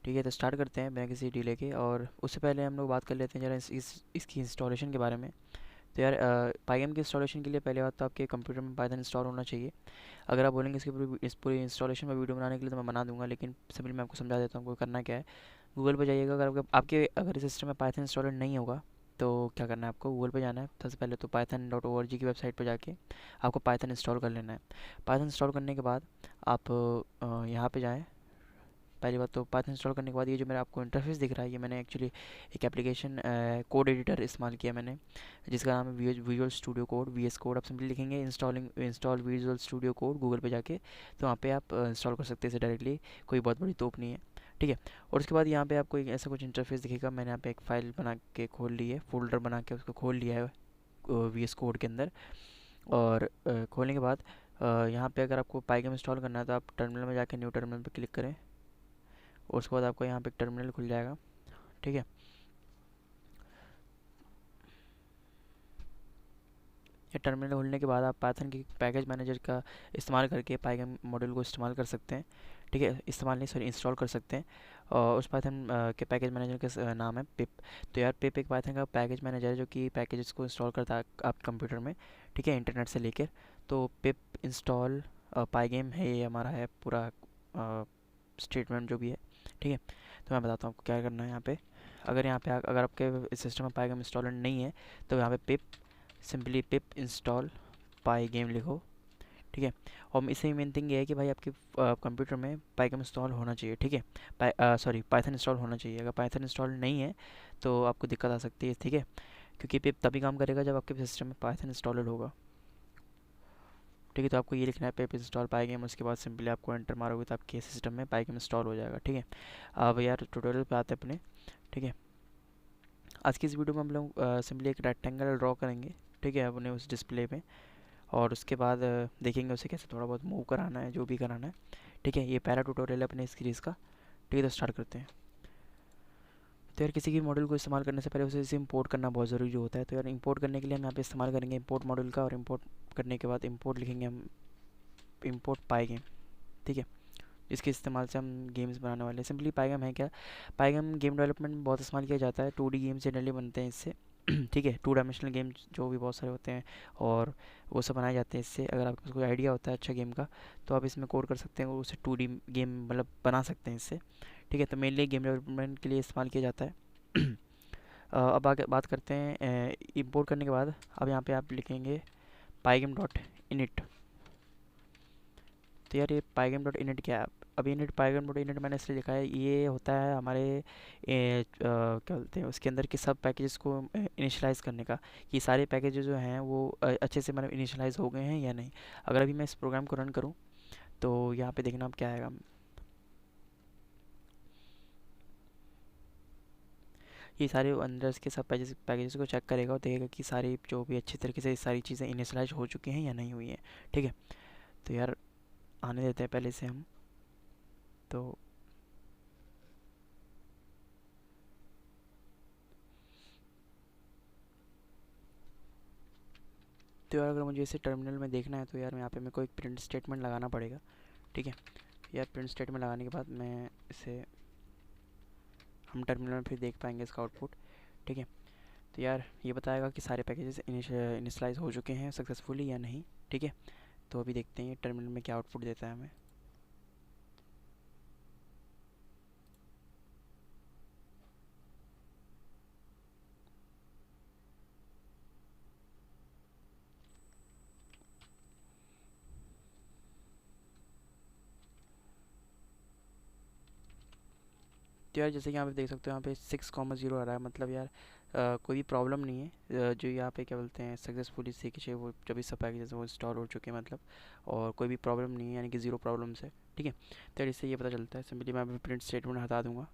ठीक है, तो स्टार्ट करते हैं बिना किसी डिले के। और उससे पहले हम लोग बात कर लेते हैं ज़रा इसकी इंस्टॉलेशन के बारे में। तो यार पाइगम की इंस्टॉलेशन के लिए पहले बात तो आपके कंप्यूटर में पाइथन इंस्टॉल होना चाहिए। अगर आप बोलेंगे इस पूरी इंस्टॉलेशन में वीडियो बनाने के लिए तो मैं बना दूंगा, लेकिन सिंपली मैं आपको समझा देता हूँ आपको करना क्या है। गूगल पे जाइएगा। अगर आपके अगर इस सिस्टम में पाइथन इंस्टॉलर नहीं होगा तो क्या करना है, आपको गूगल पे जाना है। सबसे पहले तो python.org की वेबसाइट पर जाके आपको पाइथन इंस्टॉल कर लेना है। पाइथन इंस्टॉल करने के बाद आप यहाँ पे जाएँ। पहली बात तो पाइथन इंस्टॉल करने के बाद ये जो मेरा आपको इंटरफेस दिख रहा है, ये मैंने एक्चुअली एक एप्लीकेशन कोड एडिटर इस्तेमाल किया मैंने, जिसका नाम है visual studio code, V S code. आप सिंपली लिखेंगे install visual studio code Google पे जाके, तो वहाँ पे आप इंस्टॉल कर सकते हैं इसे डायरेक्टली। कोई बहुत बड़ी तोप नहीं है, ठीक है। और उसके बाद यहाँ पे आपको एक ऐसा कुछ इंटरफेस दिखेगा। मैंने यहाँ पे एक फ़ाइल बना के खोल ली है, फोल्डर बना के उसको खोल लिया है वी एस कोड के अंदर। और खोलने के बाद यहाँ पे अगर आपको पाइगम इंस्टॉल करना है तो आप टर्मिनल में जाके न्यू टर्मिनल पे क्लिक करें। और उसके बाद आपको यहाँ पे एक टर्मिनल खुल जाएगा, ठीक है। ये टर्मिनल खुलने के बाद आप पाइथन की पैकेज मैनेजर का इस्तेमाल करके पाइथन मॉड्यूल को इस्तेमाल कर सकते हैं, ठीक है। इस्तेमाल नहीं, सॉरी, इंस्टॉल कर सकते हैं। और उस पाइथन के पैकेज मैनेजर का नाम है पिप। तो यार पिप एक पाइथन का पैकेज मैनेजर है जो कि पैकेजेस को इंस्टॉल करता है आप कंप्यूटर में, ठीक है, इंटरनेट से लेकर। तो पिप इंस्टॉल पाइगेम है, ये हमारा है पूरा स्टेटमेंट जो भी है, ठीक है। तो मैं बताता हूँ आपको क्या करना है यहाँ पे। अगर आपके सिस्टम में पाइगेम इंस्टॉलर नहीं है तो यहाँ पे पिप, सिंपली पिप इंस्टॉल पाई गेम लिखो, ठीक है। और इससे मेन थिंग ये है कि भाई आपके कंप्यूटर में पाइथन इंस्टॉल होना चाहिए, ठीक है। सॉरी, पाइथन इंस्टॉल होना चाहिए। अगर पाइथन इंस्टॉल नहीं है तो आपको दिक्कत आ सकती है, ठीक है। क्योंकि पिप तभी काम करेगा जब आपके सिस्टम में पाइथन इंस्टॉलर होगा, ठीक है। तो आपको ये लिखना है पिप इंस्टॉल पाइगेम, उसके बाद सिंपली आपको एंटर मारोगे तो आपके सिस्टम में पाइगेम इंस्टॉल हो जाएगा, ठीक है। अब यार ट्यूटोरियल पे आते हैं अपने, ठीक है। आज की इस वीडियो में हम लोग सिंपली एक रेक्टेंगल ड्रॉ करेंगे, ठीक है, अपने उस डिस्प्ले में। और उसके बाद देखेंगे उसे कैसे थोड़ा बहुत मूव कराना है, जो भी कराना है, ठीक है। ये पहला ट्यूटोरियल है अपने इस सीरीज़ का, ठीक है। तो स्टार्ट करते हैं। तो यार किसी भी मॉडल को इस्तेमाल करने से पहले उसे इसे इंपोर्ट करना बहुत ज़रूरी होता है। तो यार इंपोर्ट करने के लिए हम यहाँ पे इस्तेमाल करेंगे इंपोर्ट मॉडल का। और इंपोर्ट करने के बाद इंपोर्ट लिखेंगे हम इंपोर्ट पाइगेम, ठीक है। इसके इस्तेमाल से हम गेम्स बनाने वाले हैं। सिंपली पाइगम है क्या, पाइगम गेम डेवलपमेंट में बहुत इस्तेमाल किया जाता है। 2D गेम्स जनरली बनते हैं इससे, ठीक है। 2 डायमेंशनल गेम्स जो भी बहुत सारे होते हैं और वो सब बनाए जाते हैं इससे। अगर आपके पास कोई आइडिया होता है अच्छा गेम का तो आप इसमें कोड कर सकते हैं और उसे 2D गेम मतलब बना सकते हैं इससे, ठीक है। तो मेनली गेम डेवलपमेंट के लिए इस्तेमाल किया जाता है। अब आगे बात करते हैं इंपोर्ट करने के बाद। अब यहाँ पे आप लिखेंगे पाइगम डॉट इनिट। तो यार ये पाइगम डॉट इनिट क्या है। अब इनिट पाइगम डॉट इनिट मैंने इसलिए लिखा है, ये होता है हमारे क्या बोलते हैं उसके अंदर के सब पैकेजेस को इनिशियलाइज़ करने का, कि सारे पैकेजेस जो हैं वो अच्छे से मतलब इनिशियलाइज़ हो गए हैं या नहीं। अगर अभी मैं इस प्रोग्राम को रन करूँ तो यहाँ पे देखना अब क्या आएगा। ये सारे अंदर के सब पैकेजेस को चेक करेगा और देखेगा कि सारी जो भी अच्छी तरीके से सारी चीज़ें इनिशियलाइज हो चुकी हैं या नहीं हुई हैं, ठीक है। तो यार आने देते हैं पहले से हम। तो यार अगर मुझे इसे टर्मिनल में देखना है तो यार यहाँ पे मेरे को एक प्रिंट स्टेटमेंट लगाना पड़ेगा, ठीक है। यार प्रिंट स्टेटमेंट लगाने के बाद मैं इसे हम टर्मिनल में फिर देख पाएंगे इसका आउटपुट, ठीक है। तो यार ये बताएगा कि सारे पैकेजेस इनिशलाइज हो चुके हैं सक्सेसफुली या नहीं, ठीक है। तो अभी देखते हैं ये टर्मिनल में क्या आउटपुट देता है हमें। तो यार जैसे कि यहाँ पे देख सकते हो यहाँ पे 6,0 आ रहा है, मतलब यार कोई भी प्रॉब्लम नहीं है। जो यहाँ पे क्या बोलते हैं सक्सेसफुली से कि वो जब भी सब पैकेजेस वो इंस्टॉल हो चुके हैं मतलब, और कोई भी प्रॉब्लम नहीं है, यानी कि ज़ीरो प्रॉब्लम्स है, ठीक है। तो यार इससे ये पता चलता है। सिंपली मैं प्रिंट स्टेटमेंट हटा दूंगा।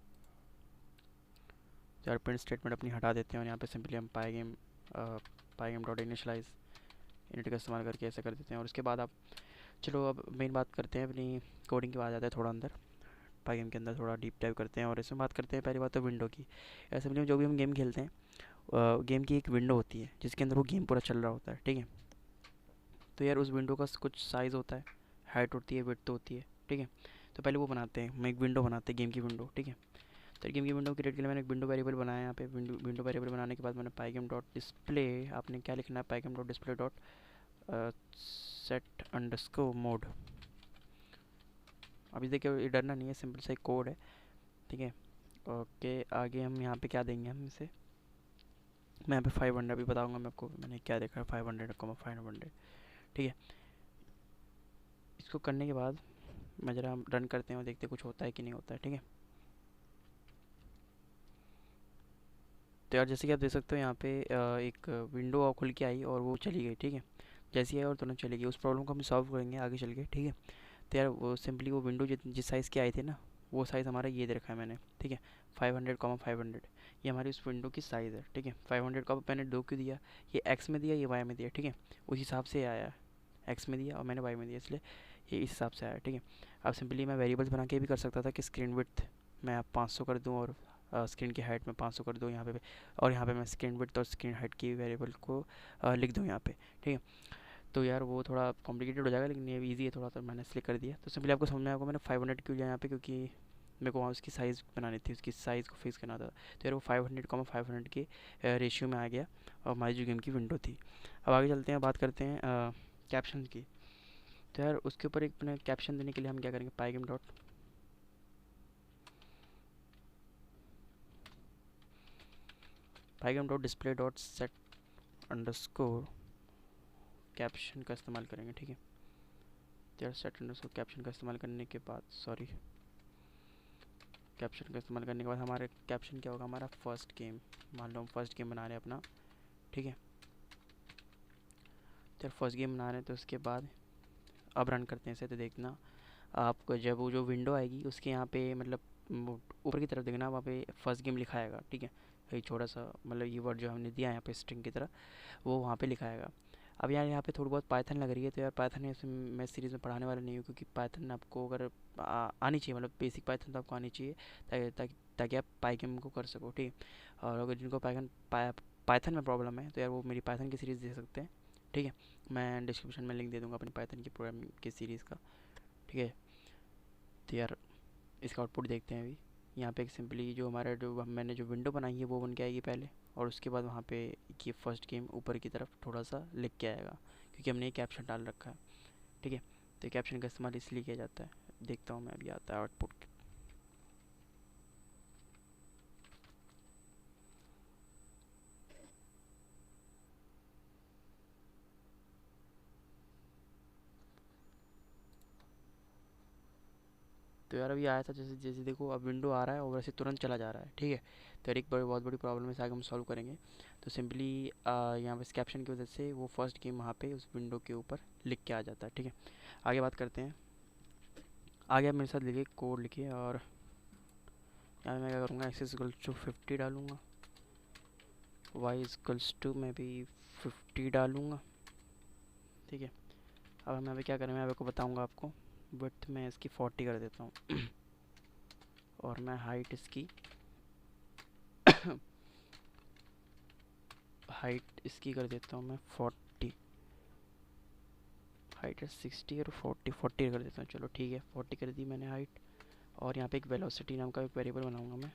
तो यार प्रिंट स्टेटमेंट अपनी हटा देते हैं और यहाँ पे सिंपली हम पाइगेम डॉट इनिशलाइज इनिट का इस्तेमाल करके ऐसा कर देते हैं। और उसके बाद आप, चलो अब मेन बात करते हैं अपनी कोडिंग की। बात आता है थोड़ा अंदर पाइगेम के अंदर, थोड़ा डीप डाइव करते हैं और इसमें बात करते हैं। पहली बात तो विंडो की। असेंबली में जो भी हम गेम खेलते हैं गेम की एक विंडो होती है जिसके अंदर वो गेम पूरा चल रहा होता है, ठीक है। तो यार उस विंडो का कुछ साइज़ होता है, हाइट होती है, विड्थ होती है, ठीक है। तो पहले वो बनाते हैं, हम एक विंडो बनाते हैं, गेम की विंडो, ठीक है। तो गेम की विंडो क्रिएट के लिए मैंने एक विंडो वेरिएबल बनाया यहाँ पे। विंडो वेरिएबल बनाने के बाद मैंने पाइगेम डॉट डिस्प्ले, आपने क्या लिखना है, pygame dot display dot set underscore mode. अभी देखिए ये डरना नहीं है, सिंपल सा एक कोड है, ठीक है। ओके, आगे हम यहाँ पे क्या देंगे, हम इसे, मैं यहाँ पे 500 अभी बताऊँगा मैं आपको मैंने क्या देखा है, 500, ठीक है। इसको करने के बाद मैं ज़रा हम रन करते हैं और देखते हैं कुछ होता है कि नहीं होता है, ठीक है। तो यार जैसे कि आप देख सकते हो यहाँ पे एक विंडो खुल के आई और वो चली गई, ठीक है। जैसी आई और तुरंत चली गई। उस प्रॉब्लम को हम सॉल्व करेंगे आगे चल के, ठीक है। तो यार वो सिंपली वो विंडो जिस साइज़ की आई थी ना, वो साइज़ हमारा ये दे रखा है मैंने, ठीक है। 500, ये हमारी उस विंडो की साइज़ है, ठीक है। 500 का मैंने 2 क्यों दिया, ये एक्स में दिया, ये वाई में दिया, ठीक है। उस हिसाब से आया, एक्स में दिया और मैंने वाई में दिया, इसलिए ये इस हिसाब से आया, ठीक है। अब सिंपली मैं वेरिएबल्स बना के भी कर सकता था कि स्क्रीन विड्थ मैं आप 500 कर दूँ और स्क्रीन की हाइट में 500 कर दूँ यहाँ पे, और यहाँ पे मैं स्क्रीन विड्थ और स्क्रीन हाइट की वेरिएबल को लिख दूँ यहाँ पे, ठीक है। तो यार वो थोड़ा कॉम्प्लिकेटेड हो जाएगा, लेकिन ये ईजी है थोड़ा, तो मैंने इसलिए कर दिया। तो सिंपली आपको समझ में आएगा मैंने 500 क्यों लिया यहाँ पे, क्योंकि मेरे को वहाँ उसकी साइज़ बनानी थी, उसकी साइज़ को फिक्स करना था। तो यार वो 500 के रेशियो में आ गया और हमारी जो गेम की विंडो थी। अब आगे चलते हैं, बात करते हैं कैप्शन की। तो यार उसके ऊपर एक अपने कैप्शन देने के लिए हम क्या करेंगे, pygame dot display dot set underscore caption का इस्तेमाल करेंगे, ठीक है। तो यार सेट अंडरस्कोर कैप्शन का इस्तेमाल करने के बाद, सॉरी, कैप्शन का इस्तेमाल करने के बाद हमारे कैप्शन क्या होगा, हमारा फर्स्ट गेम, मान लो हम फर्स्ट गेम बना रहे हैं अपना, ठीक है। तो फर्स्ट गेम बना रहे हैं, तो उसके बाद अब रन करते हैं इसे, तो देखना आपको जब वो जो विंडो आएगी उसके यहाँ पे मतलब ऊपर की तरफ देखना, वहाँ पे फर्स्ट गेम लिखा आएगा, ठीक है। ये छोटा सा मतलब ये वर्ड जो हमने दिया है यहाँ पे स्ट्रिंग की तरह, वो वहाँ पे लिखा आएगा। अब यार यहाँ पे थोड़ी बहुत पाइथन लग रही है, तो यार पाइथन मैं सीरीज़ में पढ़ाने वाला नहीं हूँ, क्योंकि पाइथन आपको अगर आनी चाहिए, मतलब बेसिक पाइथन तो आपको आनी चाहिए, ताकि आप पाइथन को कर सको, ठीक है। और अगर जिनको पाइथन में प्रॉब्लम है, तो यार वो मेरी पाइथन की सीरीज़ देख सकते हैं, ठीक है। मैं डिस्क्रिप्शन में लिंक दे दूँगा अपनी पाइथन की प्रोग्रामिंग की सीरीज़ का, ठीक है। तो यार इसका आउटपुट देखते हैं अभी। यहाँ पे एक सिंपली जो हमारा जो मैंने जो विंडो बनाई है वो बन के आएगी पहले, और उसके बाद वहाँ पे ये फर्स्ट गेम ऊपर की तरफ थोड़ा सा लिख के आएगा, क्योंकि हमने ये कैप्शन डाल रखा है, ठीक है। तो कैप्शन का इस्तेमाल इसलिए किया जाता है। देखता हूँ मैं अभी आता है आउटपुट। तो यार अभी आया था, जैसे जैसे देखो अब विंडो आ रहा है और वैसे तुरंत चला जा रहा है, ठीक है। तो यार एक बहुत बड़ी प्रॉब्लम है, इसे आगे हम सॉल्व करेंगे। तो सिंपली यहाँ पर कैप्शन की वजह से वो फर्स्ट गेम वहाँ पे उस विंडो के ऊपर लिख के आ जाता है, ठीक है। आगे बात करते हैं। आगे आप मेरे साथ लिखिए, कोड लिखिए, और यहाँ मैं क्या करूँगा, एक्स इक्वल्स टू 50 डालूँगा, वाई इक्वल्स टू मैं भी 50 डालूँगा, ठीक है। अब हम यहाँ पे क्या करें, मैं आपको बताऊँगा आपको। विड्थ मैं इसकी 40 कर देता हूँ और मैं हाइट इसकी हाइट इसकी कर देता हूँ मैं 40, हाइट है 60 और 40 कर देता हूँ, चलो ठीक है 40 कर दी मैंने हाइट। और यहाँ पे एक वेलोसिटी नाम का एक वेरिएबल बनाऊँगा मैं,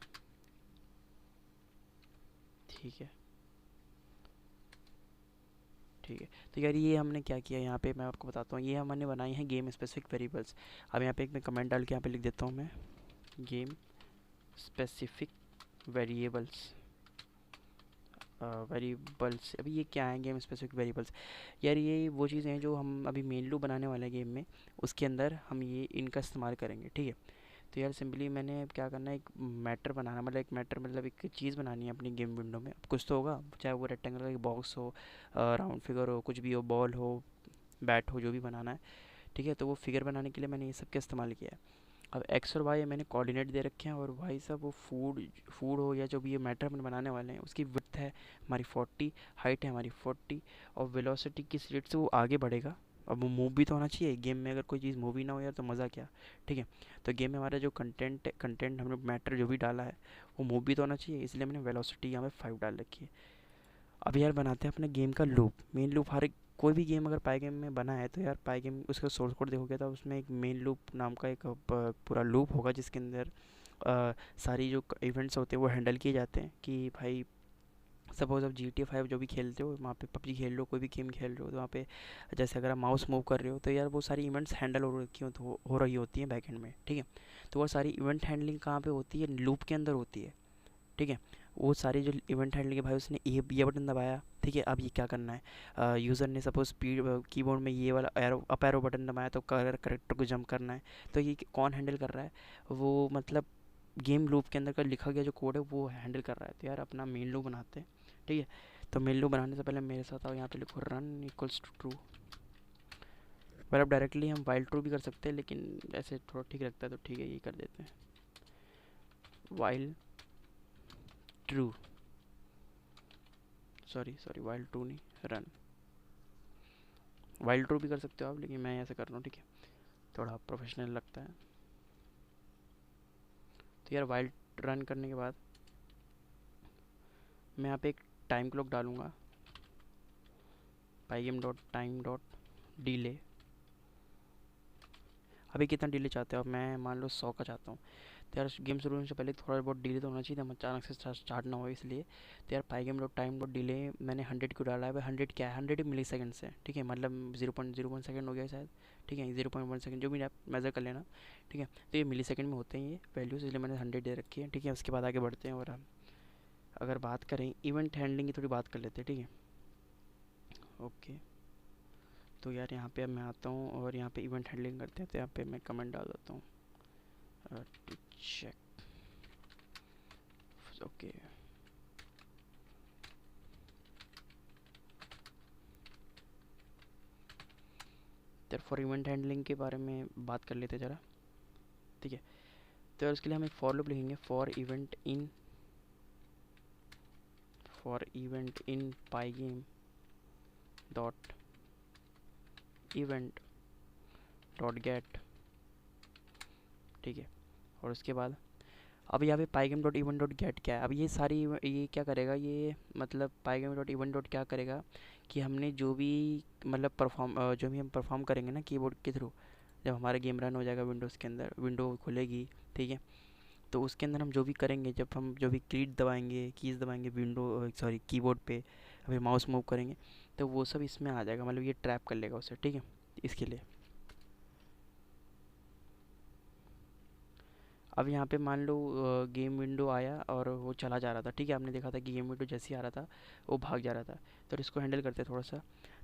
ठीक है, ठीक है। तो यार ये हमने क्या किया यहाँ पे, मैं आपको बताता हूँ, ये हमने बनाई है गेम स्पेसिफिक वेरिएबल्स। अब यहाँ पे एक मैं कमेंट डाल के यहाँ पे लिख देता हूँ मैं, गेम स्पेसिफिक वेरिएबल्स, वेरिएबल्स। अभी ये क्या है गेम स्पेसिफिक वेरिएबल्स, यार ये वो चीज़ें हैं जो हम अभी मेन लूप बनाने वाले हैं गेम में, उसके अंदर हम ये इनका इस्तेमाल करेंगे, ठीक है। तो यार सिंपली मैंने क्या करना है, एक मैटर बनाना, मतलब एक मैटर मतलब एक चीज़ बनानी है अपनी गेम विंडो में। अब कुछ तो होगा, चाहे वो रेक्टेंगल का एक बॉक्स हो, राउंड फिगर हो, कुछ भी हो, बॉल हो, बैट हो, जो भी बनाना है, ठीक है। तो वो फिगर बनाने के लिए मैंने ये सब का इस्तेमाल किया है। अब एक्स और वाई मैंने कोऑर्डिनेट दे रखे हैं, और भाई साहब वो फूड फूड हो या जो भी ये मैटर हम बनाने वाले हैं, उसकी विड्थ है हमारी 40, हाइट है हमारी 40, और वेलोसिटी किस रेट से वो आगे बढ़ेगा। अब वो मूव भी तो होना चाहिए गेम में, अगर कोई चीज़ मूव ही ना हो यार तो मज़ा क्या, ठीक है। तो गेम में हमारा जो कंटेंट हमने मैटर जो भी डाला है वो मूव भी तो होना चाहिए, इसलिए मैंने वेलोसिटी यहाँ पे 5 डाल रखी है। अब यार बनाते हैं अपने गेम का लूप, मेन लूप हर कोई भी गेम अगर पाइगेम में बना है तो यार पाइगेम उसका सोर्स कोड देखोगे तो उसमें एक मेन लूप नाम का एक पूरा लूप होगा जिसके अंदर सारी जो इवेंट्स होते हैं वो हैंडल किए जाते हैं कि भाई सपोज आप GTA 5 जो भी खेलते हो वहाँ पे पबजी खेल रहे हो कोई भी गेम खेल रहे हो तो वहाँ पे जैसे अगर आप माउस मूव कर रहे हो तो यार वो सारी इवेंट्स हैंडल हो रखी हो रही होती हैं बैकएंड में, ठीक है। तो वो सारी इवेंट हैंडलिंग कहाँ पे होती है, लूप के अंदर होती है, ठीक है। वो सारी जो इवेंट हैंडलिंग है भाई उसने ये बटन दबाया, ठीक है, अब ये क्या करना है, यूज़र ने सपोज स्पीड कीबोर्ड में ये वाला एरो अप एरो बटन दबाया तो करेक्टर को जंप करना है, तो ये कौन हैंडल कर रहा है, वो मतलब गेम लूप के अंदर का लिखा गया जो कोड है वो हैंडल कर रहा है। तो यार अपना मेन लूप बनाते हैं, ठीक है। तो मेन लूप बनाने से पहले मेरे साथ आओ, यहाँ पे लिखो रन इक्वल्स टू ट्रू। पर अब डायरेक्टली हम वाइल ट्रू भी कर सकते हैं लेकिन ऐसे थोड़ा ठीक लगता है तो ठीक है ये कर देते हैं, while true, sorry sorry while true नहीं, रन। वाइल ट्रू भी कर सकते हो आप लेकिन मैं ऐसे कर रहा हूँ, ठीक है, थोड़ा प्रोफेशनल लगता है। तो यार वाइल रन करने के बाद मैं यहाँ पे एक टाइम क्लॉक डालूँगा, पाइगेम डॉट टाइम डॉट डिले। अभी कितना डिले चाहते हो आप, मैं मान लो 100 का चाहता हूँ। तो यार गेम शुरू होने से पहले थोड़ा बहुत डिले तो होना चाहिए, हम अचानक से स्टार्ट ना हो इसलिए। तो यार पाइगेम डॉट टाइम डॉट डिले मैंने 100 क्यों डाला है भाई, 100 क्या है, 100 मिली सेकेंड से, ठीक है, मतलब 0.01 सेकेंड हो गया शायद, ठीक है, 0.1 सेकेंड जो भी आप मेज़र कर लेना, ठीक है। तो ये मिली सेकेंड में होते हैं ये वैल्यूज़, इसलिए मैंने 100 दे रखी है, ठीक है। उसके बाद आगे बढ़ते हैं और हम अगर बात करें इवेंट हैंडलिंग की थोड़ी बात कर लेते हैं, ठीक है, ओके। तो यार यहाँ पे अब मैं आता हूँ और यहाँ पे इवेंट हैंडलिंग करते हैं, तो यहाँ पे मैं कमेंट डाल देता हूँ टू चेक, ओके। तो फॉर इवेंट हैंडलिंग के बारे में बात कर लेते ज़रा, ठीक है। तो यार उसके लिए हम एक फॉर लूप लिखेंगे, for event in pygame dot event dot get, ठीक है। और उसके बाद अब यहाँ पे pygame dot event dot get क्या है, अब ये सारी ये क्या करेगा, ये मतलब पाइगेम डॉट इवेंट डॉट क्या करेगा कि हमने जो भी मतलब जो भी हम परफॉर्म करेंगे ना कीबोर्ड के थ्रू, जब हमारा गेम रन हो जाएगा विंडोज़ के अंदर, विंडो खुलेगी, ठीक है। तो उसके अंदर हम जो भी करेंगे, जब हम जो भी कीज़ दबाएंगे विंडो सॉरी कीबोर्ड पे, अभी माउस मूव करेंगे तो वो सब इसमें आ जाएगा, मतलब ये ट्रैप कर लेगा उसे, ठीक है। इसके लिए अब यहाँ पे मान लो गेम विंडो आया और वो चला जा रहा था, ठीक है, आपने देखा था कि गेम विंडो जैसे ही आ रहा था वो भाग जा रहा था। तो इसको हैंडल करते हैं थोड़ा सा।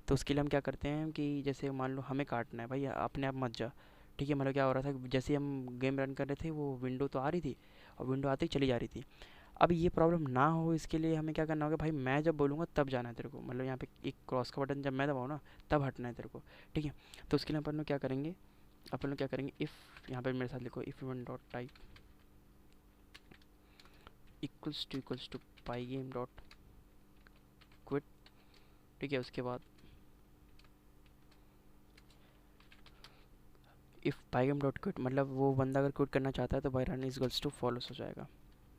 तो उसके लिए हम क्या करते हैं कि जैसे मान लो हमें काटना है भाई, अपने आप मत जा, ठीक है। मतलब क्या हो रहा था, जैसे हम गेम रन कर रहे थे वो विंडो तो आ रही थी और विंडो आते ही चली जा रही थी। अब ये प्रॉब्लम ना हो इसके लिए हमें क्या करना होगा भाई, मैं जब बोलूँगा तब जाना है तेरे को, मतलब यहाँ पे एक क्रॉस का बटन जब मैं दबाऊँ ना तब हटना है तेरे को, ठीक है। तो उसके लिए अपन लोग क्या करेंगे, इफ़ यहाँ पर मेरे साथ लिखो, if event dot type equals to pygame dot quit, ठीक है। उसके बाद इफ़ पाइगेम डॉट क्विट मतलब वो बंदा अगर क्विट करना चाहता है तो by run equals to false हो जाएगा।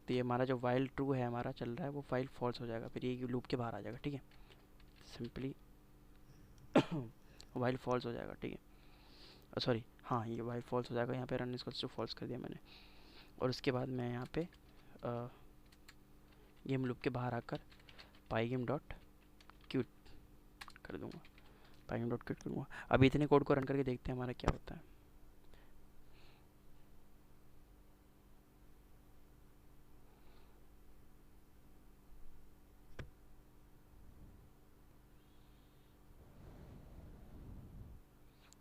तो ये हमारा जो वाइल ट्रू है हमारा चल रहा है वो फाइल फॉल्स हो जाएगा, फिर ये लूप के बाहर आ जाएगा, ठीक है। सिंपली वाइल फॉल्स हो जाएगा, ठीक है, सॉरी हाँ ये वाइल फॉल्स हो जाएगा, यहाँ पे रन इक्वल्स टू फॉल्स कर दिया मैंने। और उसके बाद मैं यहाँ पे गेम लूप के बाहर आकर पाइगेम डॉट क्विट कर दूँगा, पाइगेम डॉट क्विट करूँगा। अब इतने कोड को रन करके देखते हैं हमारा क्या होता है।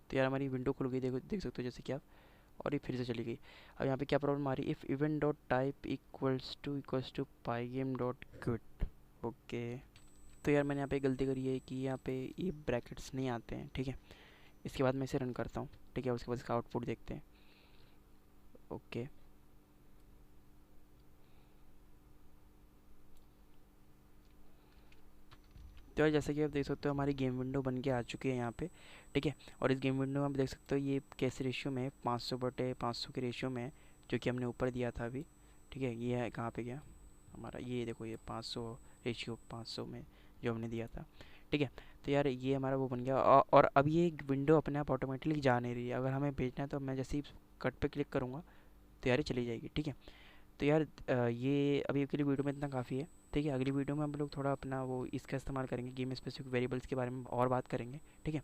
तो यार हमारी विंडो खुल गई, देखो देख सकते हो जैसे कि आप, और ये फिर से चली गई। अब यहाँ पे क्या प्रॉब्लम आ रही है, if event dot type equals to pygame dot quit, okay. तो यार मैंने यहाँ पे गलती करी है कि यहाँ पे ये ब्रैकेट्स नहीं आते हैं, ठीक है। इसके बाद मैं इसे रन करता हूँ, ठीक है, उसके बाद इसका आउटपुट देखते हैं, ओके। तो यार जैसे कि आप देख सकते हो हमारी गेम विंडो बन के आ चुकी है यहाँ पे, ठीक है। और इस गेम विंडो में आप देख सकते हो ये कैसे रेशियो में 500/500 के रेशियो में, जो कि हमने ऊपर दिया था अभी, ठीक है। ये है कहाँ पे गया हमारा, ये देखो ये 500 रेशियो 500 में जो हमने दिया था, ठीक है। तो यार ये हमारा वो बन गया, और अब ये विंडो अपने आप ऑटोमेटिकली जा नहीं रही है। अगर हमें भेजना है तो मैं जैसे ही कट पे क्लिक करूँगा तो यार ये चली जाएगी। ठीक है। तो यार ये अभी के लिए वीडियो में इतना काफ़ी है। ठीक है, अगली वीडियो में हम लोग थोड़ा अपना वो इसका इस्तेमाल करेंगे, गेम स्पेसिफिक वेरिएबल्स के बारे में और बात करेंगे। ठीक है।